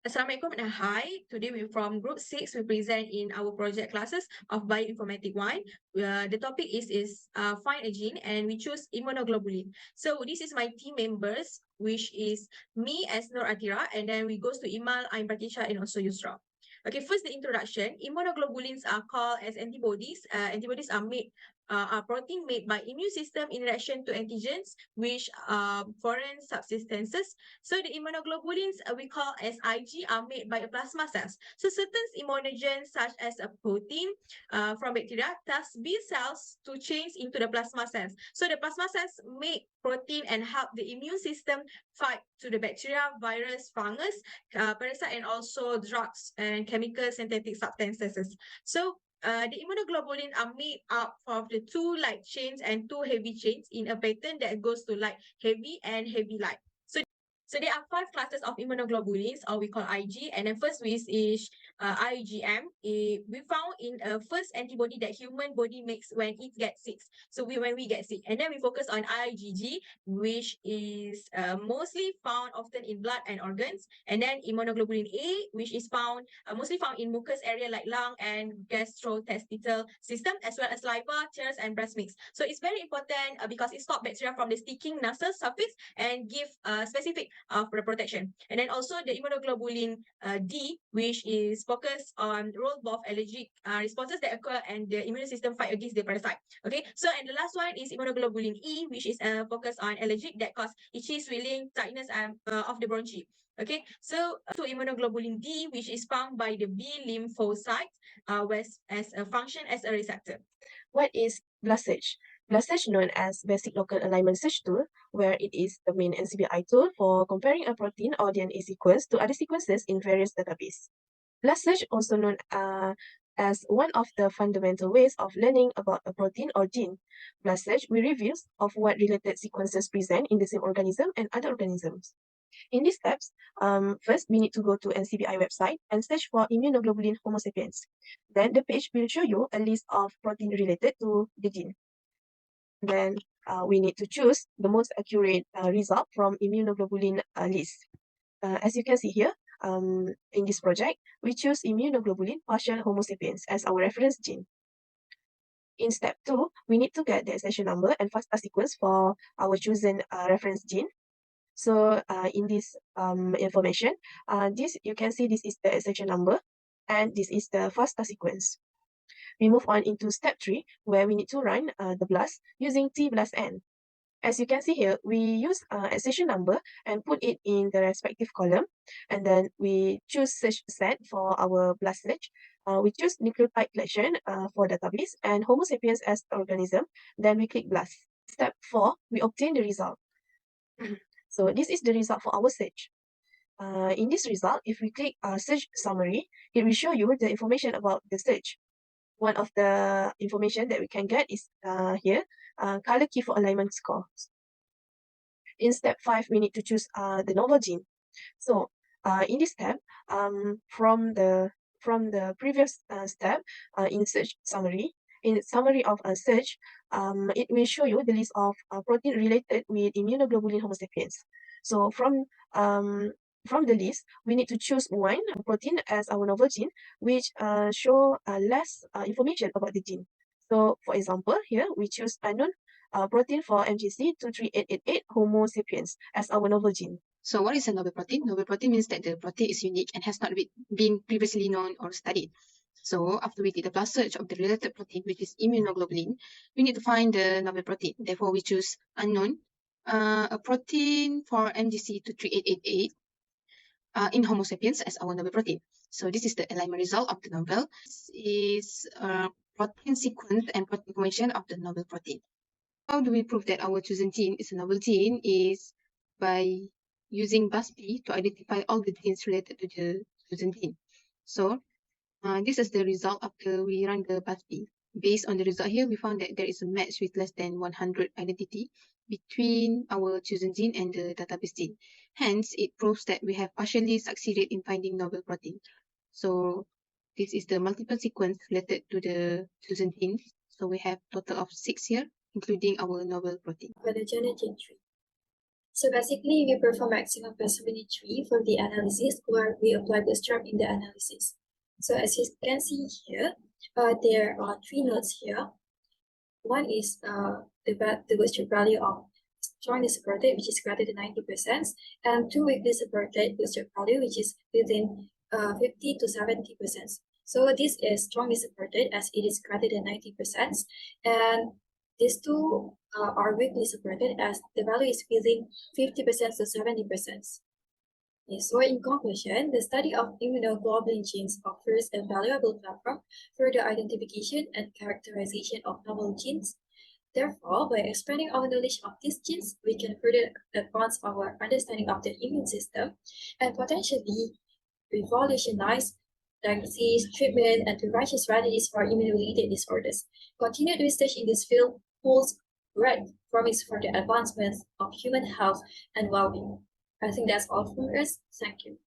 Assalamualaikum and hi. Today we from group 6 we present in our project classes of Bioinformatics I. The topic is find a gene and we choose immunoglobulin. So this is my team members, which is me as Nurathirah, and then we goes to Immal, I'm Batrisyia, and also Yusra. Okay, first the introduction. Immunoglobulins are called as antibodies. Antibodies are protein made by immune system in reaction to antigens, which are foreign substances. So the immunoglobulins we call as Ig are made by plasma cells. So certain immunogens such as a protein from bacteria task B cells to change into the plasma cells. So the plasma cells make protein and help the immune system fight to the bacteria, virus, fungus, parasite, and also drugs and chemical synthetic substances. So the immunoglobulin are made up of the two light chains and two heavy chains in a pattern that goes to light heavy and heavy light. So there are 5 classes of immunoglobulins, or we call Ig. And then first is IgM. We found in a first antibody that human body makes when it gets sick. So when we get sick, and then we focus on IgG, which is mostly found often in blood and organs. And then immunoglobulin A, which is found mostly found in mucous area like lung and gastrointestinal system, as well as saliva, tears, and breast milk. So it's very important because it stops bacteria from the sticking nasal surface and give specific for the protection. And then also the immunoglobulin D, which is focused on role of allergic responses that occur and the immune system fight against the parasite. Okay, so and the last one is immunoglobulin E, which is focused on allergic that cause itchy, swelling, tightness of the bronchi. Okay, so immunoglobulin D, which is found by the B lymphocytes, as a function as a receptor. What is BLAST search? BLAST search, known as Basic Local Alignment Search Tool, where it is the main NCBI tool for comparing a protein or DNA sequence to other sequences in various databases. BLAST search, also known as one of the fundamental ways of learning about a protein or gene. BLAST search will reveal of what related sequences present in the same organism and other organisms. In these steps, first we need to go to NCBI website and search for immunoglobulin Homo sapiens. Then the page will show you a list of protein related to the gene. Then we need to choose the most accurate result from immunoglobulin list. As you can see here, in this project, we choose immunoglobulin partial Homo sapiens as our reference gene. In step 2, we need to get the accession number and FASTA sequence for our chosen reference gene. So in this information, this you can see this is the section number and this is the FASTA sequence. We move on into step 3, where we need to run the BLAST using T+N. As you can see here, we use accession number and put it in the respective column. And then we choose search set for our BLAST search. We choose nucleotide collection for database and Homo sapiens as the organism. Then we click BLAST. Step 4, we obtain the result. So this is the result for our search. In this result, if we click search summary, it will show you the information about the search. One of the information that we can get is here, color key for alignment score. In step 5, we need to choose the novel gene. So in this step, from the previous step in search summary, in summary of a search, it will show you the list of protein related with immunoglobulin Homo sapiens. So from the list, we need to choose one protein as our novel gene, which show less information about the gene. So for example, here we choose unknown protein for MGC23888 Homo sapiens as our novel gene. So what is a novel protein? Novel protein means that the protein is unique and has not been previously known or studied. So after we did the BLAST search of the related protein, which is immunoglobulin, we need to find the novel protein. Therefore, we choose unknown, a protein for MGC23888 in Homo sapiens as our novel protein. So this is the alignment result of the novel. This is protein sequence and protein information of the novel protein. How do we prove that our chosen gene is a novel gene? Is by using BLAST-P to identify all the genes related to the chosen gene. So this is the result after we run the BLAST-P. Based on the result here, we found that there is a match with less than 100 identity between our chosen gene and the database gene. Hence, it proves that we have partially succeeded in finding novel protein. So this is the multiple sequence related to the chosen gene. So we have total of 6 here, including our novel protein. Pada jana gene tree. So basically, we perform maximum possibility for the analysis where we apply bootstrap in the analysis. So as you can see here, there are three nodes here. One is the bootstrap value of strongly supported, which is greater than 90%, and two weakly supported bootstrap value, which is within 50 to 70%. So this is strongly supported as it is greater than 90%, and these two are weakly supported as the value is within 50% to 70%. Yes, so in conclusion, the study of immunoglobulin genes offers a valuable platform for the identification and characterization of novel genes. Therefore, by expanding our knowledge of these genes, we can further advance our understanding of the immune system and potentially revolutionize diagnosis, treatment, and prevention strategies for immune-related disorders. Continued research in this field holds great promise for the advancement of human health and well-being. I think that's all from us. Thank you.